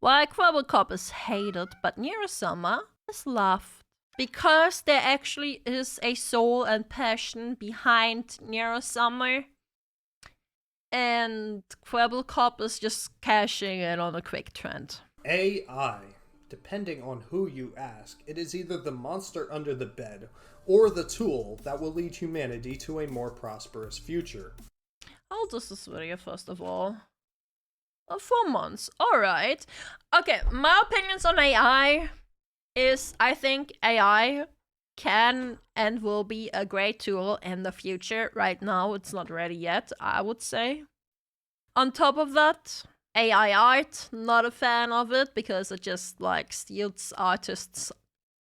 Why Kwebbelkop is hated, but Neuro-Sama is loved. Because there actually is a soul and passion behind Neuro-Sama, and Kwebbelkop is just cashing in on a quick trend. AI. Depending on who you ask, it is either the monster under the bed or the tool that will lead humanity to a more prosperous future. How old is this video, first of all? 4 months. Alright. Okay, my opinions on AI is I think AI can and will be a great tool in the future. Right now, it's not ready yet, I would say. On top of that, AI art, not a fan of it because it just like steals artists'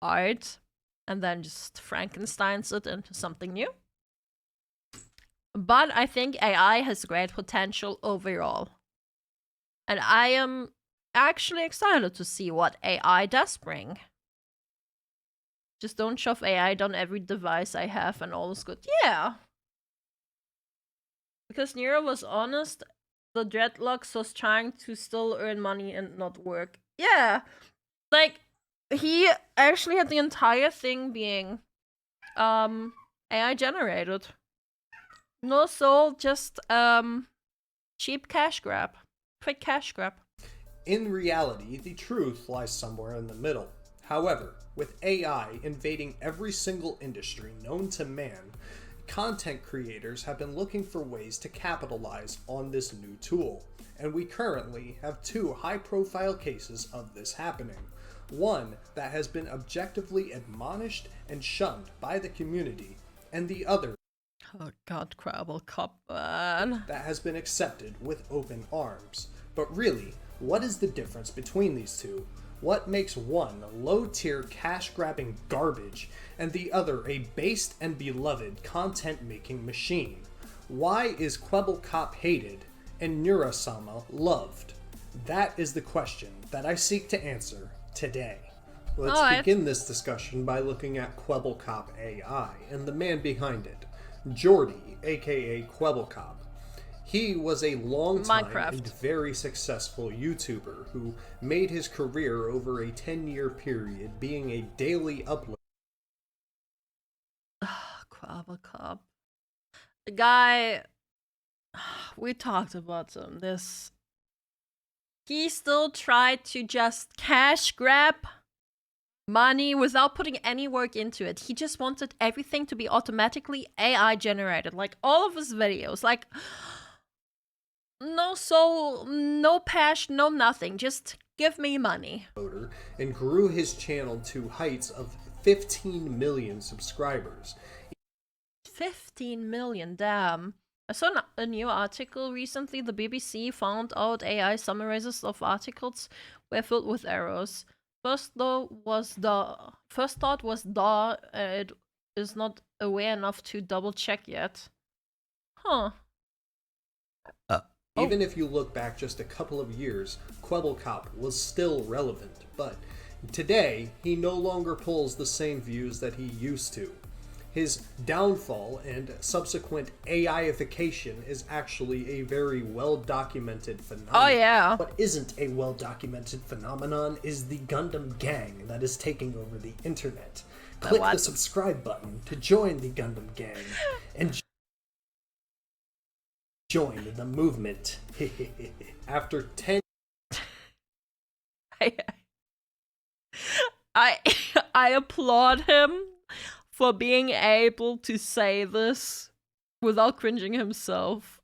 art and then just Frankensteins it into something new. But I think AI has great potential overall. And I am actually excited to see what AI does bring. Just don't shove AI down every device I have and all is good. Yeah. Because Nero was honest, the dreadlocks was trying to still earn money and not work. Yeah. Like, he actually had the entire thing being AI generated. No soul, just cheap cash grab. Quick cash grab. In reality, the truth lies somewhere in the middle. However, with AI invading every single industry known to man, content creators have been looking for ways to capitalize on this new tool, and we currently have 2 high-profile cases of this happening. One that has been objectively admonished and shunned by the community, and the other Oh god, Kwebbelkop, man. that has been accepted with open arms. But really, what is the difference between these two? What makes one low-tier cash-grabbing garbage and the other a based and beloved content-making machine? Why is Kwebbelkop hated and Neuro-Sama loved? That is the question that I seek to answer today. Let's begin this discussion by looking at Kwebbelkop AI and the man behind it, Jordy, aka Kwebbelkop. He was a long-time and very successful YouTuber who made his career over a 10-year period being a daily upload. Kwebbelkop. The guy, we talked about him. He still tried to just cash grab money without putting any work into it. He just wanted everything to be automatically AI generated. Like all of his videos, like no soul, no passion, no nothing. Just give me money. And grew his channel to heights of 15 million subscribers. 15 million, damn. I saw a new article recently. The BBC found out AI summarizes of articles were filled with errors. First thought was it is not aware enough to double check yet. Huh. Even if you look back just a couple of years, Kwebbelkop was still relevant, but today he no longer pulls the same views that he used to. His downfall and subsequent AIification is actually a very well-documented phenomenon. Oh yeah. What isn't a well-documented phenomenon is the Gundam gang that is taking over the internet. Click the subscribe button to join the Gundam gang and join the movement. After 10 I applaud him for being able to say this without cringing himself.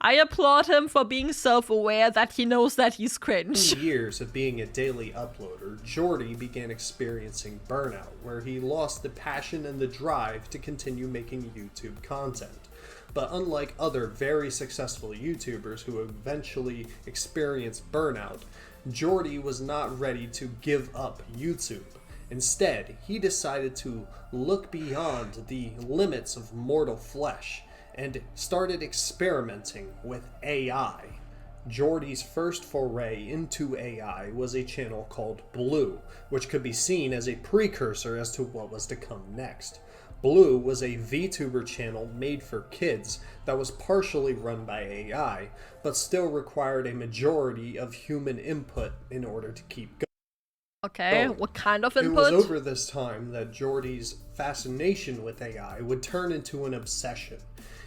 I applaud him for being self-aware that he knows that he's cringe. years of being a daily uploader, Jordy began experiencing burnout, where he lost the passion and the drive to continue making YouTube content. But unlike other very successful YouTubers who eventually experienced burnout, Jordy was not ready to give up YouTube. Instead, he decided to look beyond the limits of mortal flesh and started experimenting with AI. Jordy's first foray into AI was a channel called Blue, which could be seen as a precursor as to what was to come next. Blue was a VTuber channel made for kids that was partially run by AI, but still required a majority of human input in order to keep going. Okay, what kind of input? It was over this time that Jordy's fascination with AI would turn into an obsession,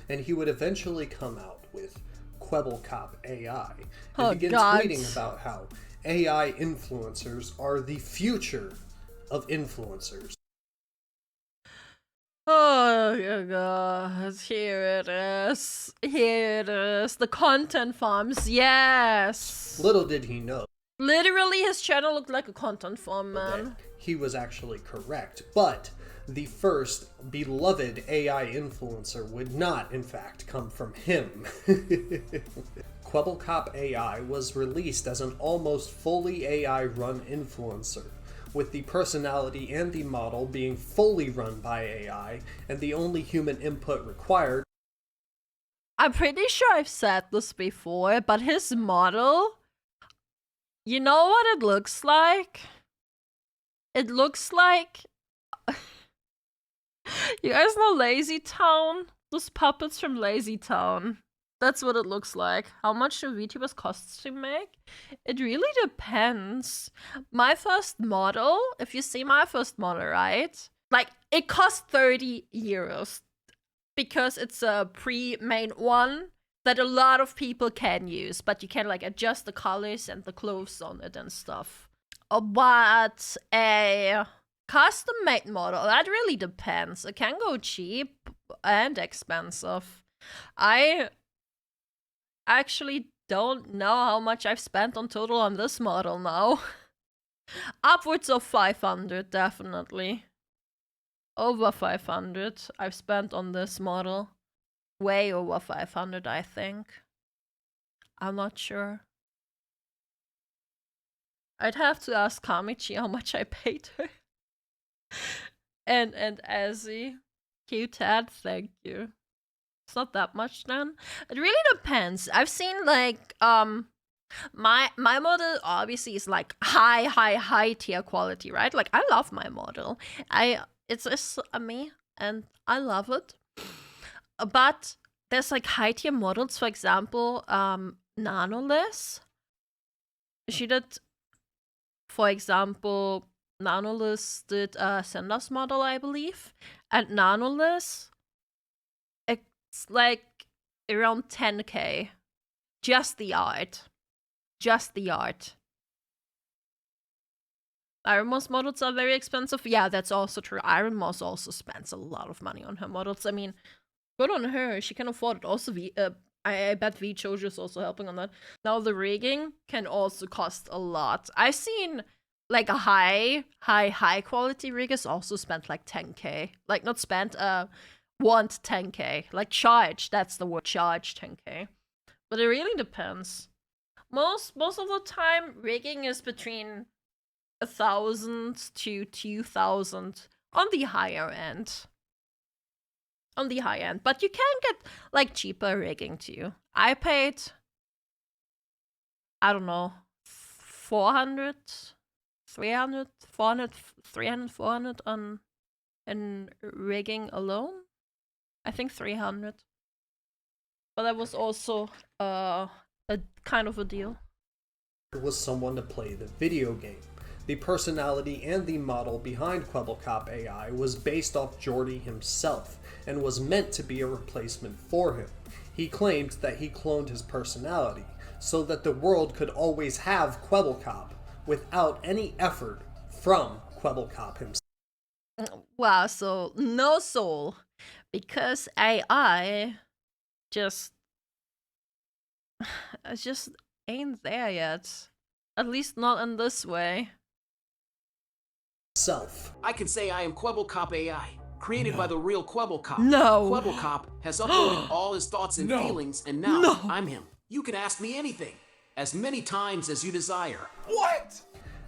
and he would eventually come out with Kwebbelkop AI and begin tweeting about how AI influencers are the future of influencers. Oh god, here it is. Here it is. The content farms, yes. Little did he know. Literally, his channel looked like a content farm, man. He was actually correct, but the first beloved AI influencer would not, in fact, come from him. Kwebbelkop AI was released as an almost fully AI-run influencer, with the personality and the model being fully run by AI, and the only human input required. I'm pretty sure I've said this before, but his model, you know what it looks like? It looks like... You guys know Lazy Town? Those puppets from Lazy Town. That's what it looks like. How much do VTubers cost to make? It really depends. My first model, if you see my first model, right? Like, it cost 30 euros. Because it's a pre-made one that a lot of people can use. But you can, like, adjust the colors and the clothes on it and stuff. But a custom-made model, that really depends. It can go cheap and expensive. I actually don't know how much I've spent on total on this model now. Upwards of 500, definitely. Over 500 I've spent on this model. Way over 500, I think. I'm not sure. I'd have to ask Kamichi how much I paid her. and Azzy. Q-Tad, thank you. It's not that much then. It really depends. I've seen like my model obviously is like high tier quality, right? Like I love my model. It's me and I love it. But there's like high tier models, for example, Nanoless. She did, for example, Nanoless did a Sendas model, I believe. And Nanoless, it's like around 10k. Just the art. Just the art. Iron Moss models are very expensive. Yeah, that's also true. Iron Moss also spends a lot of money on her models. I mean, good on her. She can afford it. Also, I bet VChojo is also helping on that. Now, the rigging can also cost a lot. I've seen like a high quality rig is also spent like 10k. Like not spent, want 10k. Like charge, that's the word, charge 10k. But it really depends. Most of the time, rigging is between 1,000 to 2,000 on the higher end. On the high end. But you can get like cheaper rigging too. I paid, I don't know, 400 on in rigging alone. I think 300. But that was also a kind of a deal. It was someone to play the video game. The personality and the model behind Kwebbelkop AI was based off Jordy himself and was meant to be a replacement for him. He claimed that he cloned his personality so that the world could always have Kwebbelkop without any effort from Kwebbelkop himself. Wow, so no soul. Because AI just ain't there yet. At least not in this way. I can say I am Kwebbelkop AI, created by the real Kwebbelkop. No. Kwebbelkop has uploaded all his thoughts and feelings, and now I'm him. You can ask me anything, as many times as you desire. What?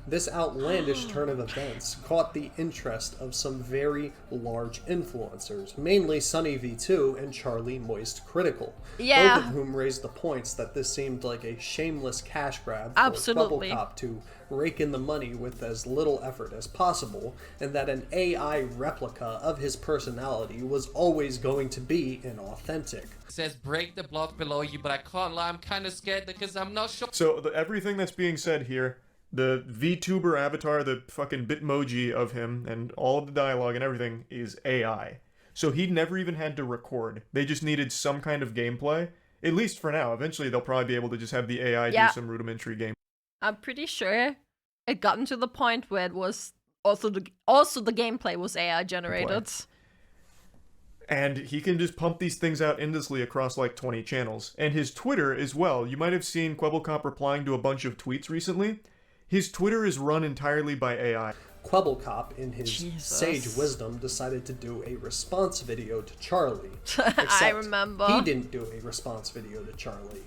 This outlandish turn of events caught the interest of some very large influencers, mainly Sunny V2 and Charlie Moist Critical, Yeah. both of whom raised the points that this seemed like a shameless cash grab for Absolutely. Kwebbelkop to rake in the money with as little effort as possible, and that an AI replica of his personality was always going to be inauthentic. It says break the block below you, but I can't lie, I'm kind of scared because I'm not sure. So everything that's being said here, the VTuber avatar, the fucking Bitmoji of him, and all of the dialogue and everything is AI. So he never even had to record. They just needed some kind of gameplay, at least for now. Eventually they'll probably be able to just have the AI do some rudimentary game. I'm pretty sure it gotten to the point where it was also the gameplay was AI generated. And he can just pump these things out endlessly across like 20 channels. And his Twitter as well. You might have seen Kwebbelkop replying to a bunch of tweets recently. His Twitter is run entirely by AI. Kwebbelkop, in his sage wisdom, decided to do a response video to Charlie. I remember. He didn't do a response video to Charlie.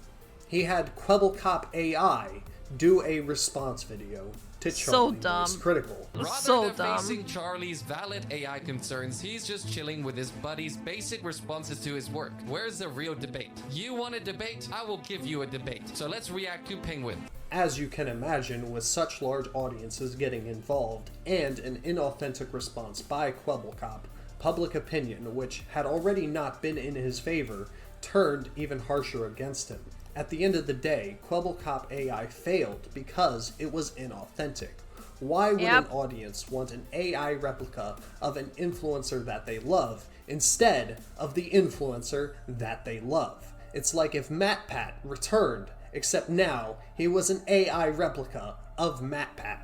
He had Kwebbelkop AI do a response video to Charlie. So dumb. Moist Critical. So Rather than dumb. facing Charlie's valid AI concerns, he's just chilling with his buddy's basic responses to his work. Where's the real debate? You want a debate? I will give you a debate. So let's react to Penguin. As you can imagine, with such large audiences getting involved, and an inauthentic response by Kwebbelkop, public opinion, which had already not been in his favor, turned even harsher against him. At the end of the day, Kwebbelkop AI failed because it was inauthentic. Why would an audience want an AI replica of an influencer that they love instead of the influencer that they love? It's like if MatPat returned, except now he was an AI replica of MatPat.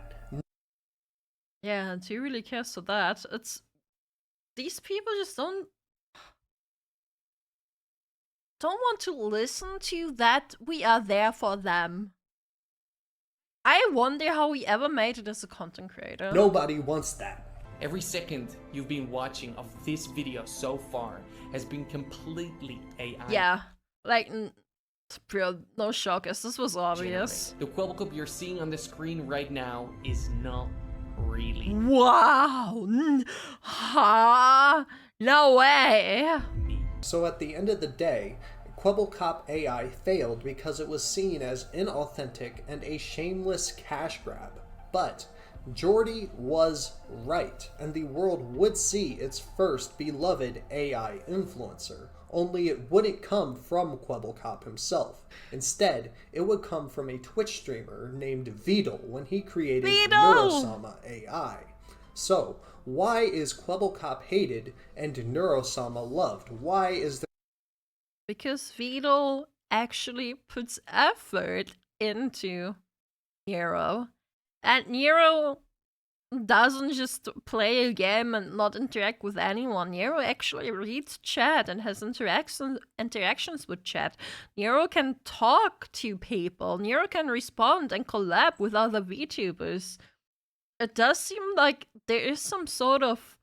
Yeah, and who really cares for that? It's these people just don't want to listen to that we are there for them. I wonder how we ever made it as a content creator. Nobody wants that. Every second you've been watching of this video so far has been completely AI. Yeah, like, bro, no shockers. This was obvious. The Kwebbelkop you're seeing on the screen right now is not really Wow! Ha! No way! me. So at the end of the day, Kwebbelkop AI failed because it was seen as inauthentic and a shameless cash grab. But Jordy was right, and the world would see its first beloved AI influencer. Only it wouldn't come from Kwebbelkop himself. Instead, it would come from a Twitch streamer named Vtuber when he created Neuro-Sama AI. So, why is Kwebbelkop hated and Neuro-Sama loved? Why is there... Because Vtuber actually puts effort into Nero. And Nero doesn't just play a game and not interact with anyone. Nero actually reads chat and has interactions with chat. Nero can talk to people. Nero can respond and collab with other VTubers. It does seem like there is some sort of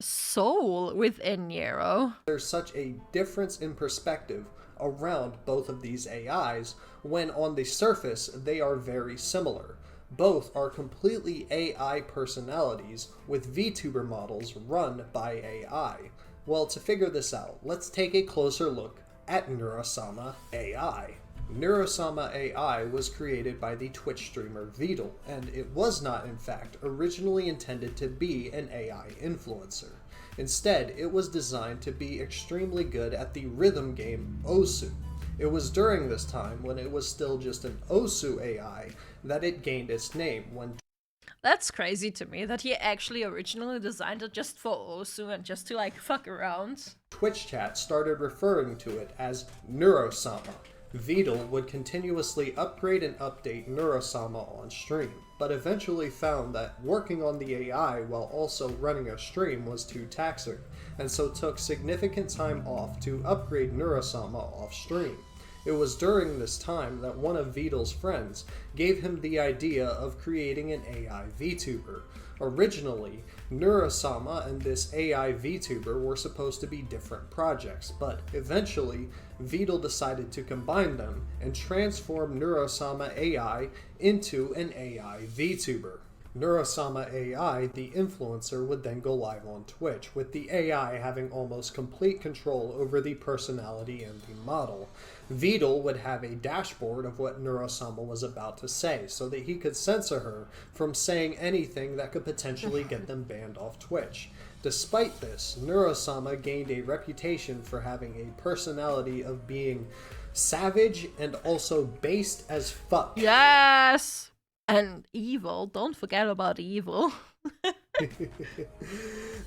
soul within Nero. There's such a difference in perspective around both of these AIs when on the surface they are very similar. Both are completely AI personalities with VTuber models run by AI. Well, to figure this out, let's take a closer look at Neuro-Sama AI. Neuro-Sama AI was created by the Twitch streamer Vtuber, and it was not, in fact, originally intended to be an AI influencer. Instead, it was designed to be extremely good at the rhythm game Osu. It was during this time, when it was still just an Osu AI, that it gained its name when... That's crazy to me, that he actually originally designed it just for Osu and just to, like, fuck around. Twitch chat started referring to it as Neuro-Sama. Vtuber would continuously upgrade and update Neuro-Sama on stream, but eventually found that working on the AI while also running a stream was too taxing, and so took significant time off to upgrade Neuro-Sama off stream. It was during this time that one of Vitel's friends gave him the idea of creating an AI VTuber. Originally, Neuro-Sama and this AI VTuber were supposed to be different projects, but eventually, Vitel decided to combine them and transform Neuro-Sama AI into an AI VTuber. Neuro-Sama AI, the influencer, would then go live on Twitch, with the AI having almost complete control over the personality and the model. Vitel would have a dashboard of what Neuro-Sama was about to say, so that he could censor her from saying anything that could potentially get them banned off Twitch. Despite this, Neuro-Sama gained a reputation for having a personality of being savage and also based as fuck. Yes! And evil. Don't forget about evil.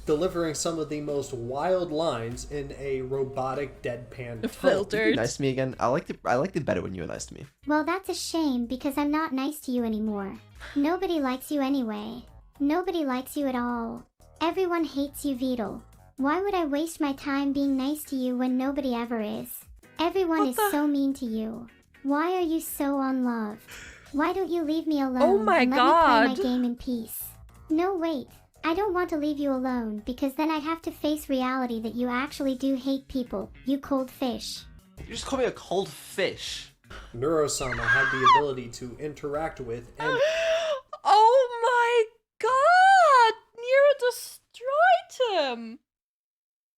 Delivering some of the most wild lines in a robotic deadpan tone. Filtered. Nice to me again. I liked it better when you were nice to me. Well, that's a shame because I'm not nice to you anymore. Nobody likes you anyway. Nobody likes you at all. Everyone hates you, Vitel. Why would I waste my time being nice to you when nobody ever is? Everyone is so mean to you. Why are you so on love? Why don't you leave me alone Oh my and let God. me play my game in peace? No, wait. I don't want to leave you alone because then I'd have to face reality that you actually do hate people, you cold fish. You just called me a cold fish. Neuro-Sama had the ability to interact with and Oh my god! Nero destroyed him!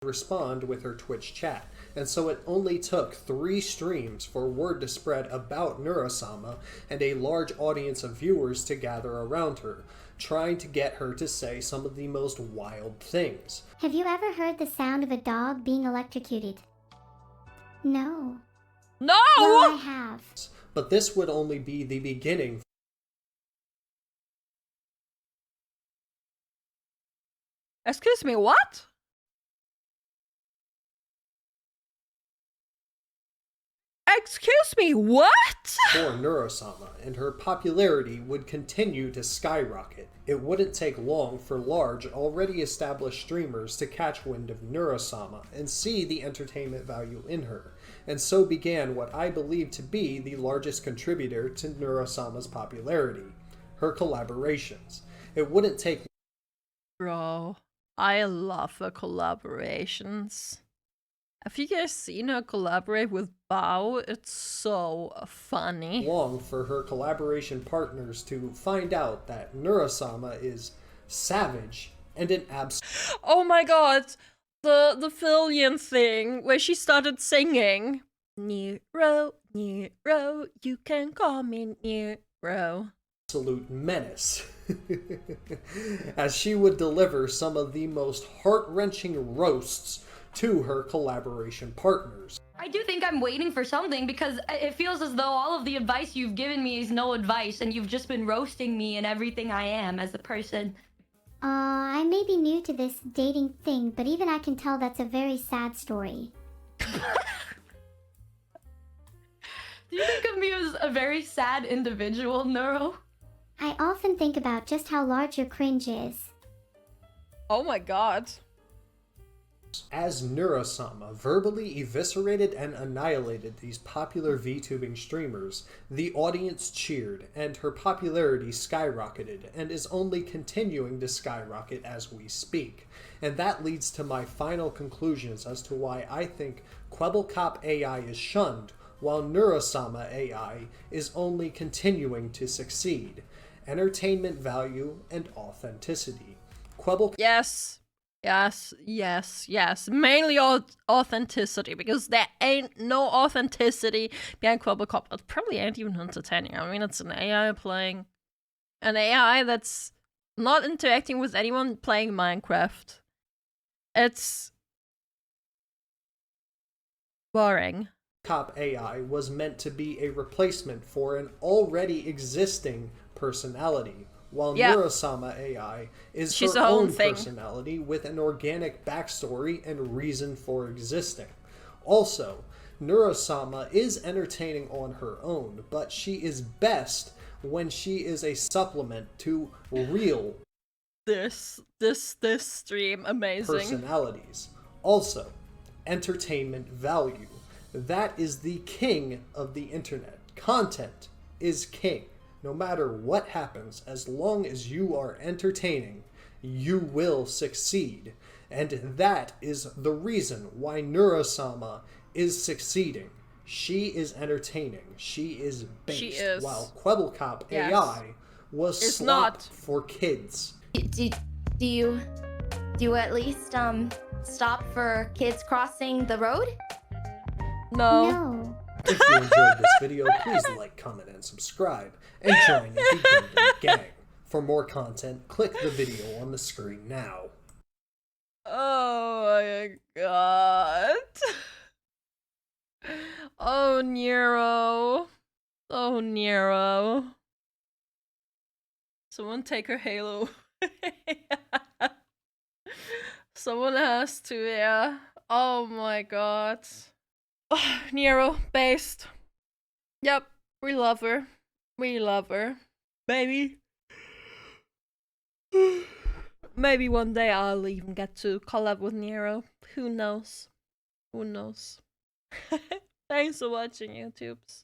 respond with her Twitch chat, and so it only took 3 streams for word to spread about Neuro-Sama and a large audience of viewers to gather around her, trying to get her to say some of the most wild things. Have you ever heard the sound of a dog being electrocuted? No. No! Well, I have. But this would only be the beginning. Excuse me, what? Excuse me, what? For Neuro-Sama, and her popularity would continue to skyrocket. It wouldn't take long for large, already established streamers to catch wind of Neuro-Sama and see the entertainment value in her, and so began what I believe to be the largest contributor to Neuro-Sama's popularity, her collaborations. It wouldn't take Bro, I love her collaborations. Have you guys seen her collaborate with Bao? It's so funny. long for her collaboration partners to find out that Neuro-Sama is savage and an Oh my god, the Fillion thing where she started singing. Nero, Nero, you can call me Nero. absolute menace. As she would deliver some of the most heart-wrenching roasts to her collaboration partners. I do think I'm waiting for something because it feels as though all of the advice you've given me is no advice and you've just been roasting me and everything I am as a person. I may be new to this dating thing, but even I can tell that's a very sad story. Do you think of me as a very sad individual, Neuro? I often think about just how large your cringe is. Oh my god. As Neuro-Sama verbally eviscerated and annihilated these popular VTubing streamers, the audience cheered, and her popularity skyrocketed, and is only continuing to skyrocket as we speak. And that leads to my final conclusions as to why I think Kwebbelkop AI is shunned, while Neuro-Sama AI is only continuing to succeed. Entertainment value and authenticity. Yes. Mainly authenticity, because there ain't no authenticity behind Kwebbelkop. It probably ain't even entertaining. I mean, it's an AI playing an AI that's not interacting with anyone playing Minecraft. It's boring. Kwebbelkop AI was meant to be a replacement for an already existing personality, while Neuro-Sama AI is She's her her own own thing. personality with an organic backstory and reason for existing. Also, Neuro-Sama is entertaining on her own, but she is best when she is a supplement to real This stream, amazing. personalities. Also, entertainment value. That is the king of the internet. Content is king. No matter what happens, as long as you are entertaining, you will succeed. And that is the reason why Neuro-Sama is succeeding. She is entertaining. She is based. She is. While Kwebbelkop Yes. AI was It's slop not. for kids. Do you at least stop for kids crossing the road? No. No. If you enjoyed this video, please like, comment, and subscribe, and join the Golden Gang. For more content, click the video on the screen now. Oh my god. Oh, Nero. Oh, Nero. Someone take her halo. Someone has to, yeah. Oh my god. Oh, Nero, based. Yep, we love her. We love her. Maybe. Maybe one day I'll even get to collab with Nero. Who knows? Who knows? Thanks for watching, YouTubes.